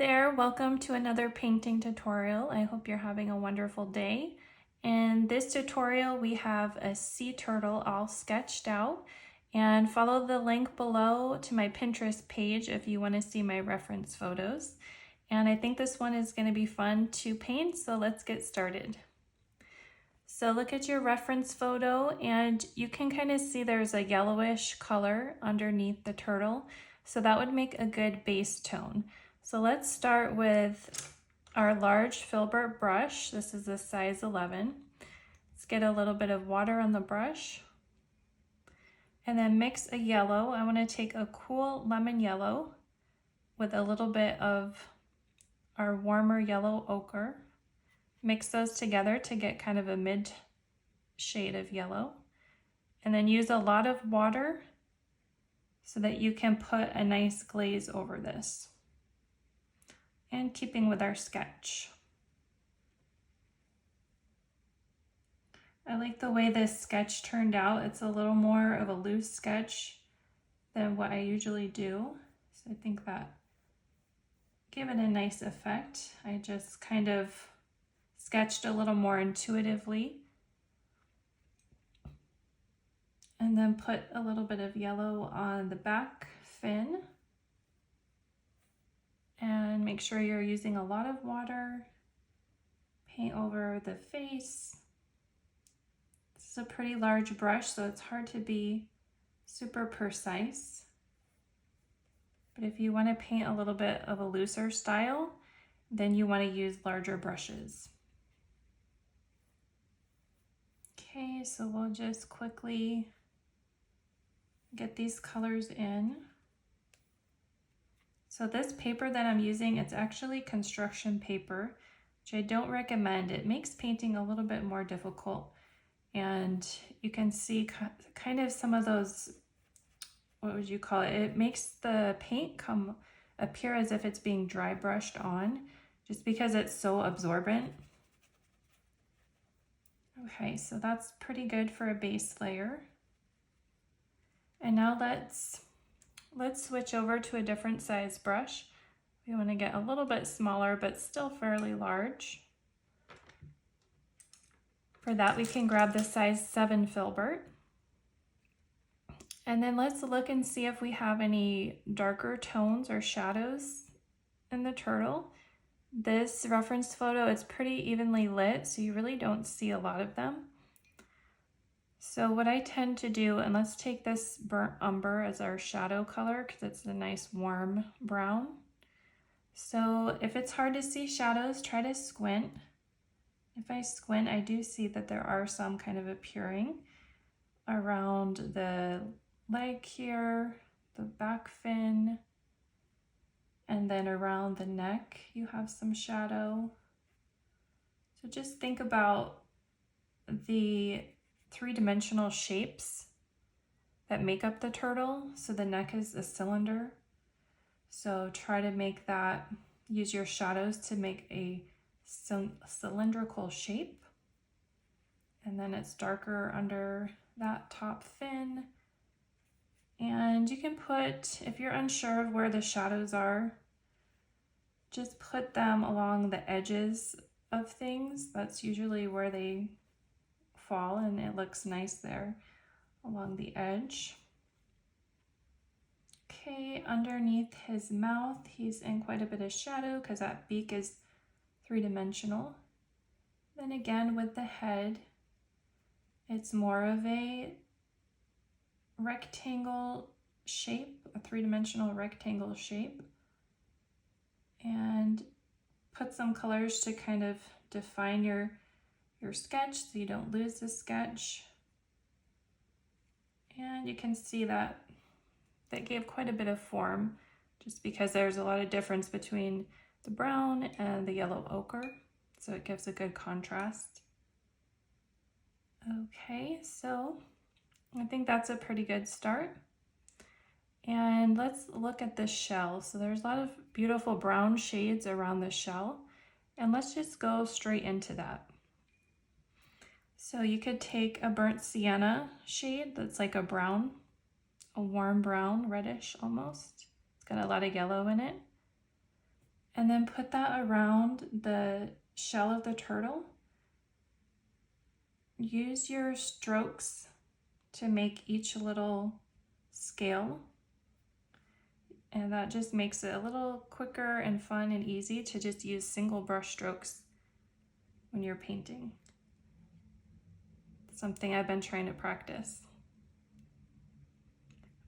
there, welcome to another painting tutorial. I hope you're having a wonderful day. In this tutorial we have a sea turtle all sketched out, and follow the link below to my Pinterest page if you want to see my reference photos. And I think this one is going to be fun to paint, so let's get started. So look at your reference photo and you can kind of see there's a yellowish color underneath the turtle, so that would make a good base tone. So let's start with our large Filbert brush. This is a size 11. Let's get a little bit of water on the brush and then mix a yellow. I want to take a cool lemon yellow with a little bit of our warmer yellow ochre. Mix those together to get kind of a mid shade of yellow, and then use a lot of water so that you can put a nice glaze over this. And keeping with our sketch. I like the way this sketch turned out. It's a little more of a loose sketch than what I usually do. So I think that gave it a nice effect. I just kind of sketched a little more intuitively. And then put a little bit of yellow on the back fin. And make sure you're using a lot of water. Paint over the face. This is a pretty large brush, so it's hard to be super precise. But if you want to paint a little bit of a looser style, then you want to use larger brushes. Okay, so we'll just quickly get these colors in. So this paper that I'm using, it's actually construction paper, which I don't recommend. It makes painting a little bit more difficult. And you can see kind of some of those, what would you call it? It makes the paint appear as if it's being dry brushed on, just because it's so absorbent. Okay, so that's pretty good for a base layer. And now let's switch over to a different size brush. We want to get a little bit smaller, but still fairly large. For that, we can grab the size 7 Filbert. And then let's look and see if we have any darker tones or shadows in the turtle. This reference photo is pretty evenly lit, so you really don't see a lot of them. So what I tend to do, and let's take this burnt umber as our shadow color because it's a nice warm brown. So if it's hard to see shadows, try to squint. If I squint, I do see that there are some kind of appearing around the leg here, the back fin, and then around the neck you have some shadow. So just think about the three-dimensional shapes that make up the turtle. So the neck is a cylinder. So try to make that, use your shadows to make a cylindrical shape. And then it's darker under that top fin. And you can put, if you're unsure of where the shadows are, just put them along the edges of things. That's usually where they fall, and it looks nice there along the edge. Okay, underneath his mouth, he's in quite a bit of shadow because that beak is three-dimensional. Then again with the head, it's more of a rectangle shape, a three-dimensional rectangle shape. And put some colors to kind of define your sketch so you don't lose the sketch. And you can see that gave quite a bit of form just because there's a lot of difference between the brown and the yellow ochre, so it gives a good contrast. Okay, so I think that's a pretty good start. And let's look at the shell. So there's a lot of beautiful brown shades around the shell, and let's just go straight into that. So you could take a burnt sienna shade that's like a brown, a warm brown, reddish almost. It's got a lot of yellow in it. and then put that around the shell of the turtle. Use your strokes to make each little scale, and that just makes it a little quicker and fun and easy to just use single brush strokes when you're painting. Something I've been trying to practice.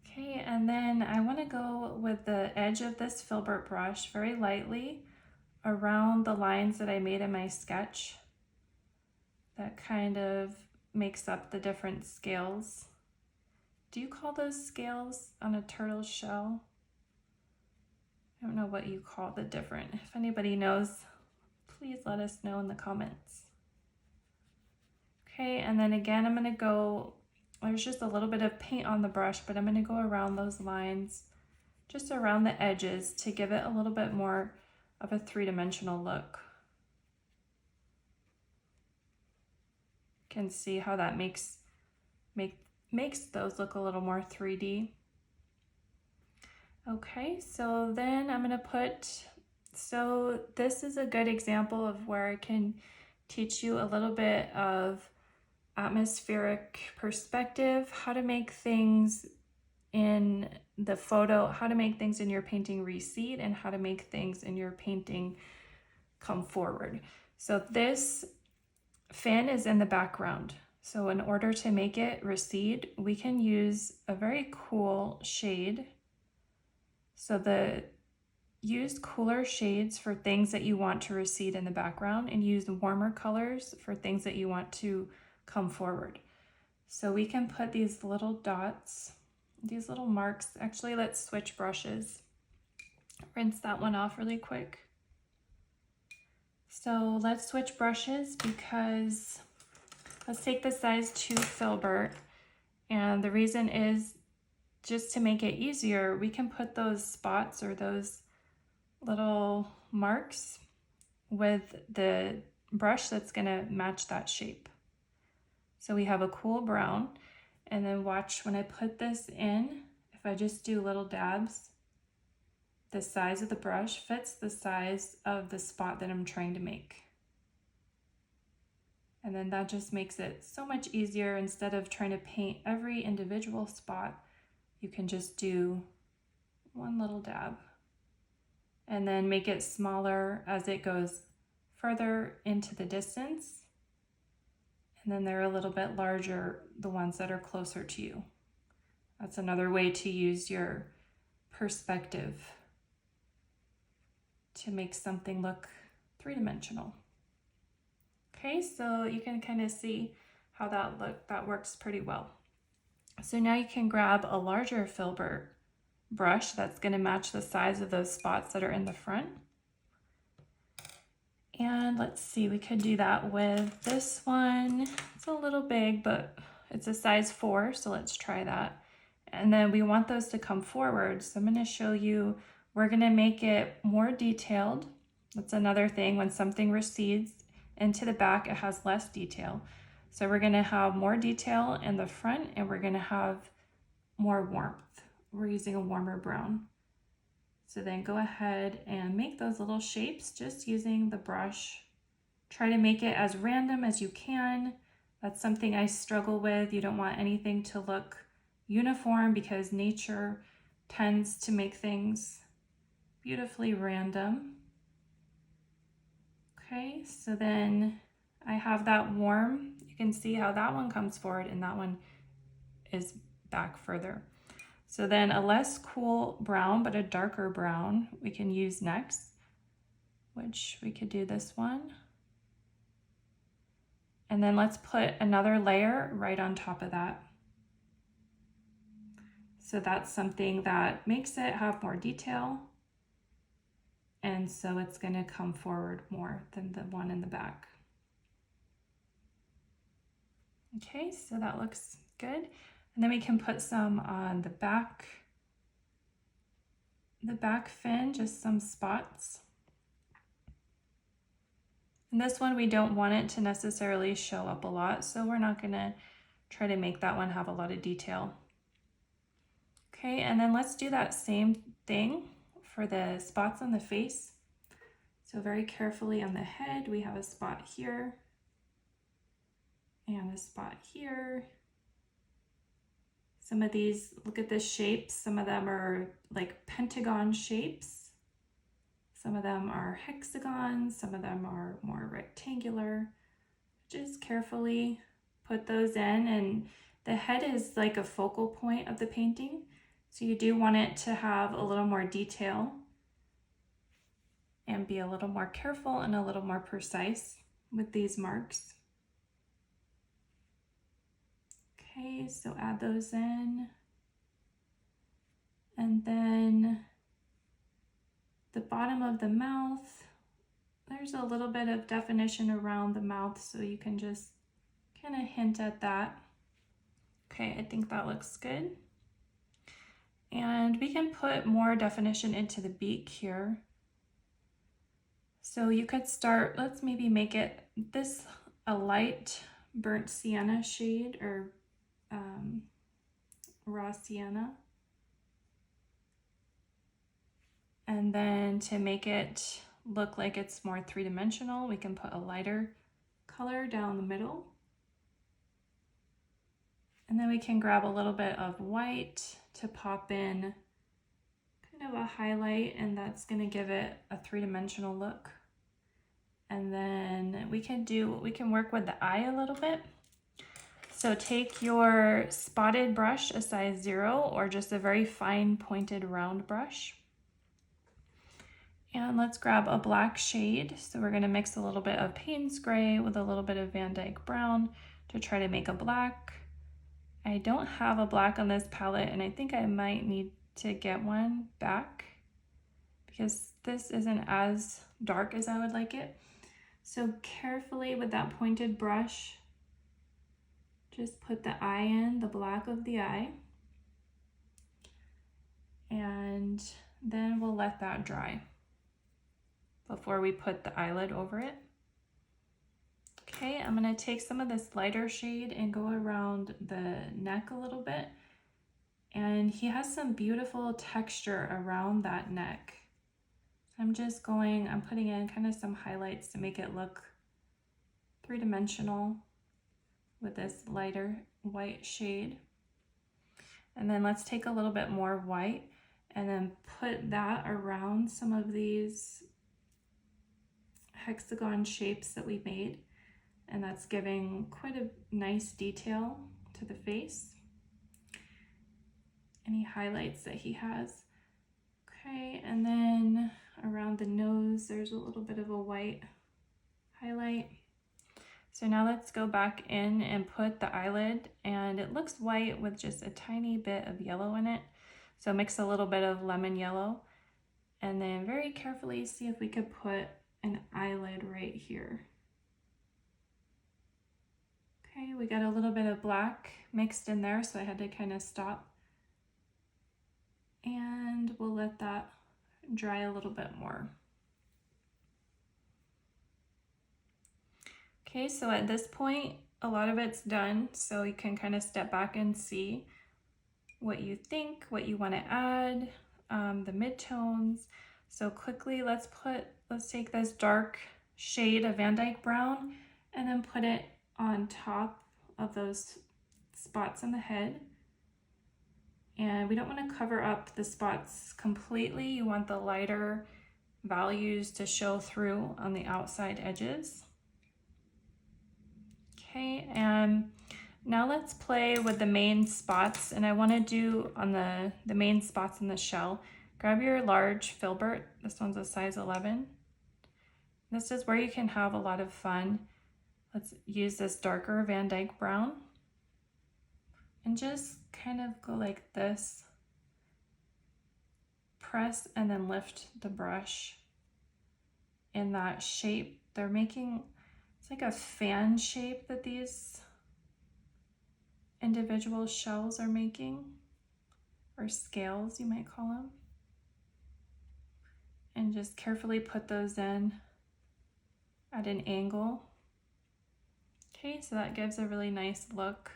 Okay, and then I want to go with the edge of this Filbert brush very lightly around the lines that I made in my sketch. That kind of makes up the different scales. Do you call those scales on a turtle's shell? I don't know what you call the different. If anybody knows, please let us know in the comments. Okay, and then again, I'm going to go, there's just a little bit of paint on the brush, but I'm going to go around those lines, just around the edges to give it a little bit more of a three-dimensional look. You can see how that makes those look a little more 3D. Okay, so then I'm going to so this is a good example of where I can teach you a little bit of atmospheric perspective, how to make things in the photo, how to make things in your painting recede, and how to make things in your painting come forward. So this fin is in the background. So in order to make it recede, we can use a very cool shade. So use cooler shades for things that you want to recede in the background, and use warmer colors for things that you want to come forward. So we can put these little dots, these little marks. Actually, let's switch brushes. Rinse that one off really quick. So let's switch brushes because let's take the size 2 Filbert. And the reason is just to make it easier, we can put those spots or those little marks with the brush that's gonna match that shape. So we have a cool brown, and then watch when I put this in, if I just do little dabs, the size of the brush fits the size of the spot that I'm trying to make. And then that just makes it so much easier. Instead of trying to paint every individual spot, you can just do one little dab and then make it smaller as it goes further into the distance. And then they're a little bit larger, the ones that are closer to you. That's another way to use your perspective to make something look three-dimensional. Okay, so you can kind of see how that works pretty well. So now you can grab a larger Filbert brush that's going to match the size of those spots that are in the front. And let's see, we could do that with this one. It's a little big, but it's a size 4, so let's try that. And then we want those to come forward. So I'm going to show you, we're going to make it more detailed. That's another thing, when something recedes into the back, it has less detail. So we're going to have more detail in the front, and we're going to have more warmth. We're using a warmer brown. So then go ahead and make those little shapes just using the brush. Try to make it as random as you can. That's something I struggle with. You don't want anything to look uniform because nature tends to make things beautifully random. Okay, so then I have that warm. You can see how that one comes forward and that one is back further. So then a less cool brown, but a darker brown we can use next, which we could do this one. And then let's put another layer right on top of that. So that's something that makes it have more detail. And so it's going to come forward more than the one in the back. Okay, so that looks good. And then we can put some on the back fin, just some spots. And this one, we don't want it to necessarily show up a lot, so we're not going to try to make that one have a lot of detail. Okay, and then let's do that same thing for the spots on the face. So very carefully on the head, we have a spot here and a spot here. Some of these, look at the shapes. Some of them are like pentagon shapes. Some of them are hexagons. Some of them are more rectangular. Just carefully put those in, and the head is like a focal point of the painting. So you do want it to have a little more detail and be a little more careful and a little more precise with these marks. Okay, so add those in. And then the bottom of the mouth, there's a little bit of definition around the mouth, so you can just kind of hint at that. Okay, I think that looks good. And we can put more definition into the beak here. So you could start, let's maybe make it this a light burnt sienna shade, or raw sienna. And then to make it look like it's more three-dimensional, we can put a lighter color down the middle. And then we can grab a little bit of white to pop in kind of a highlight, and that's going to give it a three-dimensional look. And then we can work with the eye a little bit. So take your spotted brush, a size 0, or just a very fine pointed round brush. And let's grab a black shade. So we're going to mix a little bit of Payne's Gray with a little bit of Van Dyke Brown to try to make a black. I don't have a black on this palette, and I think I might need to get one back because this isn't as dark as I would like it. So carefully with that pointed brush, just put the eye in, the black of the eye, and then we'll let that dry before we put the eyelid over it. Okay, I'm going to take some of this lighter shade and go around the neck a little bit. And he has some beautiful texture around that neck. I'm putting in kind of some highlights to make it look three-dimensional with this lighter white shade. And then let's take a little bit more white and then put that around some of these hexagon shapes that we made. And that's giving quite a nice detail to the face. Any highlights that he has. Okay, and then around the nose, there's a little bit of a white highlight. So now let's go back in and put the eyelid, and it looks white with just a tiny bit of yellow in it. So mix a little bit of lemon yellow, and then very carefully see if we could put an eyelid right here. Okay, we got a little bit of black mixed in there, so I had to kind of stop. And we'll let that dry a little bit more. Okay, so at this point, a lot of it's done, so you can kind of step back and see what you think, what you want to add, the midtones. So quickly, let's take this dark shade of Van Dyke Brown and then put it on top of those spots on the head. And we don't want to cover up the spots completely. You want the lighter values to show through on the outside edges. Okay, and now let's play with the main spots. And I want to do on the main spots in the shell. Grab your large Filbert. This one's a size 11. This is where you can have a lot of fun. Let's use this darker Van Dyke Brown. And just kind of go like this. Press and then lift the brush in that shape. They're making, it's like a fan shape that these individual shells are making, or scales you might call them. And just carefully put those in at an angle. Okay, so that gives a really nice look.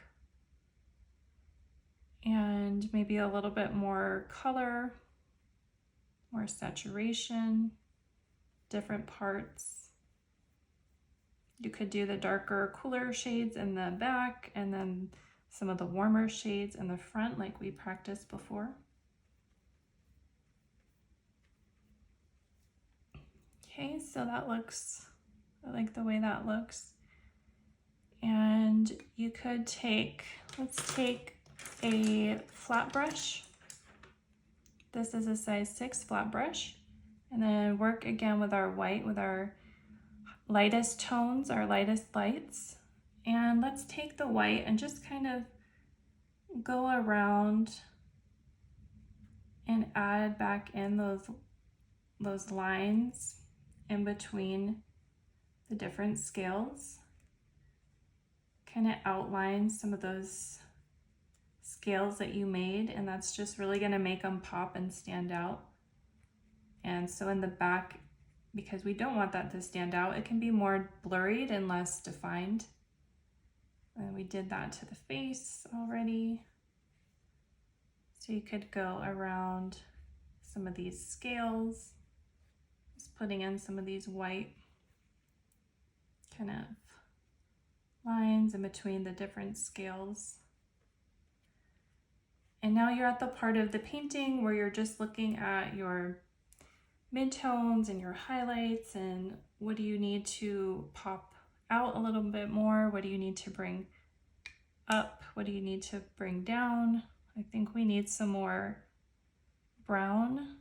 And maybe a little bit more color, more saturation. different parts. You could do the darker, cooler shades in the back and then some of the warmer shades in the front like we practiced before. Okay, so that looks, I like the way that looks. And you could take, let's take a flat brush. This is a size 6 flat brush. And then work again with our white, with our lightest tones, our lightest lights. And let's take the white and just kind of go around and add back in those lines in between the different scales. Kind of outline some of those scales that you made, and that's just really going to make them pop and stand out. And so in the back, because we don't want that to stand out, it can be more blurred and less defined. And we did that to the face already. So you could go around some of these scales, just putting in some of these white kind of lines in between the different scales. And now you're at the part of the painting where you're just looking at your midtones and your highlights and what do you need to pop out a little bit more? What do you need to bring up? What do you need to bring down? I think we need some more brown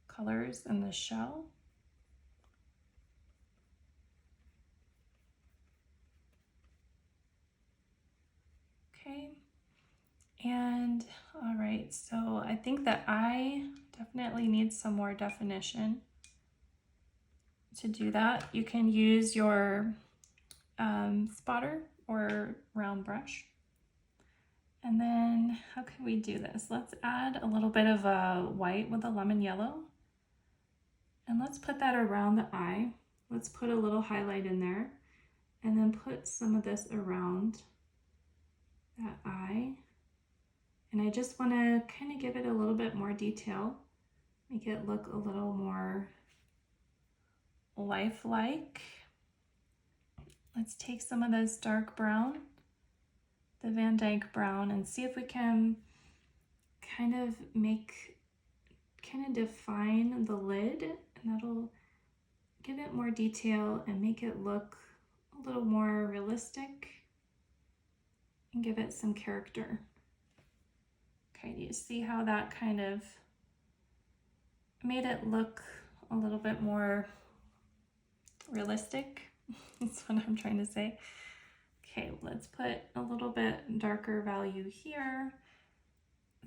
colors in the shell. Okay, and all right, so I think that I definitely need some more definition. To do that, you can use your spotter or round brush. And then how can we do this? Let's add a little bit of a white with a lemon yellow. And let's put that around the eye. Let's put a little highlight in there and then put some of this around that eye. And I just want to kind of give it a little bit more detail, make it look a little more lifelike. Let's take some of this dark brown, the Van Dyke brown, and see if we can kind of define the lid, and that'll give it more detail and make it look a little more realistic and give it some character. Okay, do you see how that kind of made it look a little bit more realistic? That's what I'm trying to say. Okay, let's put a little bit darker value here.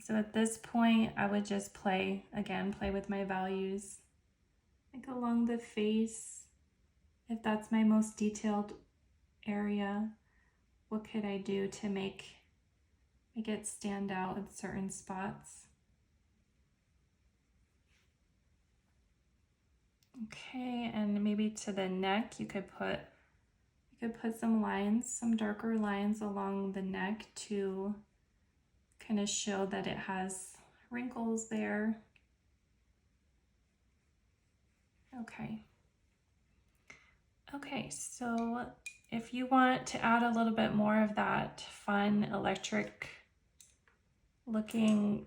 So at this point, I would just play with my values, like along the face. If that's my most detailed area, what could I do to make it stand out in certain spots? Okay, and maybe to the neck, you could put some lines, some darker lines along the neck to kind of show that it has wrinkles there. Okay, so if you want to add a little bit more of that fun electric looking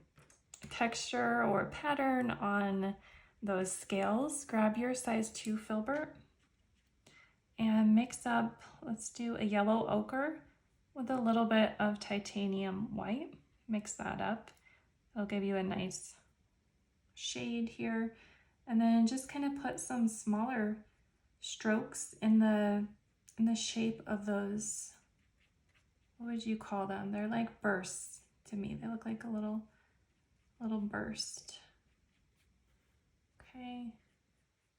texture or pattern on those scales, grab your size 2 Filbert and mix up, let's do a yellow ochre with a little bit of titanium white. Mix that up. It'll give you a nice shade here. And then just kind of put some smaller strokes in the shape of those, what would you call them? They're like bursts to me. They look like a little burst. Okay,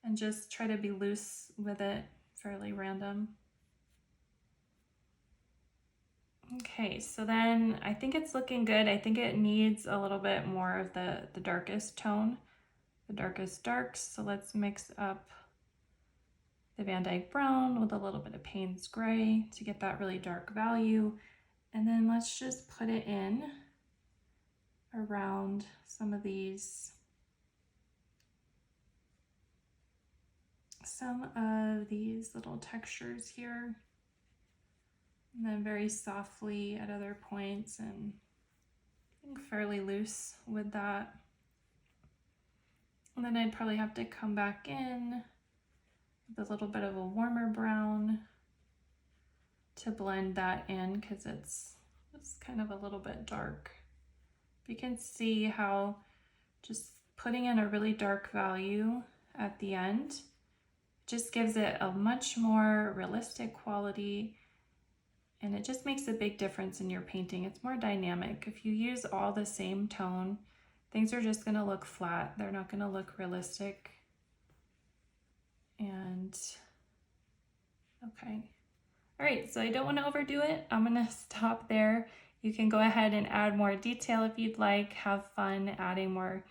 and just try to be loose with it, fairly random. Okay, so then I think it's looking good. I think it needs a little bit more of the darkest tone, the darkest darks. So let's mix up the Van Dyke brown with a little bit of Payne's gray to get that really dark value. And then let's just put it in around some of these some of these little textures here, and then very softly at other points, and I think fairly loose with that. And then I'd probably have to come back in with a little bit of a warmer brown to blend that in, because it's kind of a little bit dark. You can see how just putting in a really dark value at the end just gives it a much more realistic quality, and it just makes a big difference in your painting. It's more dynamic. If you use all the same tone, things are just going to look flat. They're not going to look realistic. And okay. All right, so I don't want to overdo it. I'm going to stop there. You can go ahead and add more detail if you'd like. Have fun adding more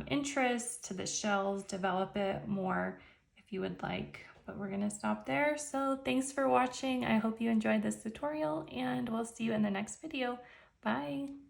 interest to the shells, develop it more if you would like. But we're going to stop there. So thanks for watching. I hope you enjoyed this tutorial, and we'll see you in the next video. Bye.